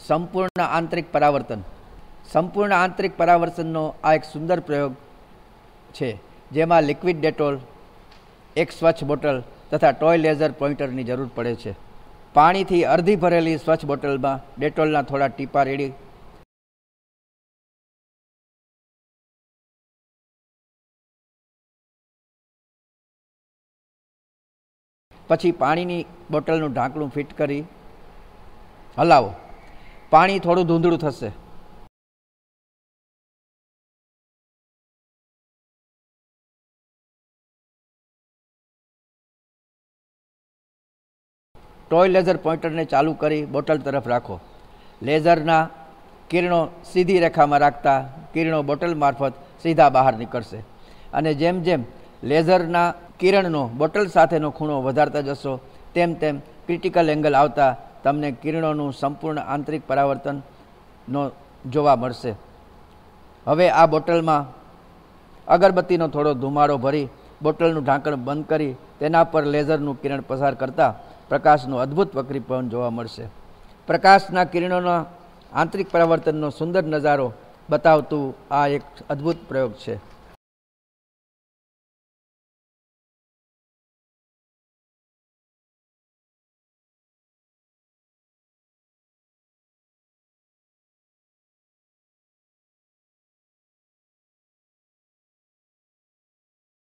સંપૂર્ણ આંતરિક પરાવર્તન. સંપૂર્ણ આંતરિક પરાવર્તનનો આ એક સુંદર પ્રયોગ છે, જેમાં લિક્વિડ ડેટોલ, એક સ્વચ્છ બોટલ તથા ટોય લેઝર પોઇન્ટરની જરૂર પડે છે. પાણીથી અડધી ભરેલી સ્વચ્છ બોટલમાં ડેટોલના થોડા ટીપા રેડી પછી પાણીની બોટલનું ઢાંકણું ફિટ કરી હલાવો. પાણી થોડું ધૂંધળું થશે. ટોય લેઝર પોઇન્ટરને ચાલુ કરી બોટલ તરફ રાખો. લેઝરના કિરણો સીધી રેખામાં રાખતા કિરણો બોટલ મારફત સીધા બહાર નીકળશે અને જેમ જેમ લેઝરના કિરણનો બોટલ સાથેનો ખૂણો વધારતા જશો તેમ તેમ ક્રિટિકલ એંગલ આવતા તમને કિરણોનું સંપૂર્ણ આંતરિક પરાવર્તનનો જોવા મળશે. હવે આ બોટલમાં અગરબત્તીનો થોડો ધુમાડો ભરી બોટલનું ઢાંકણ બંધ કરી તેના પર લેઝરનું કિરણ પસાર કરતા પ્રકાશનું અદ્ભુત વક્રીપવન જોવા મળશે. પ્રકાશના કિરણોના આંતરિક પરાવર્તનનો સુંદર નજારો બતાવતું આ એક અદ્ભુત પ્રયોગ છે.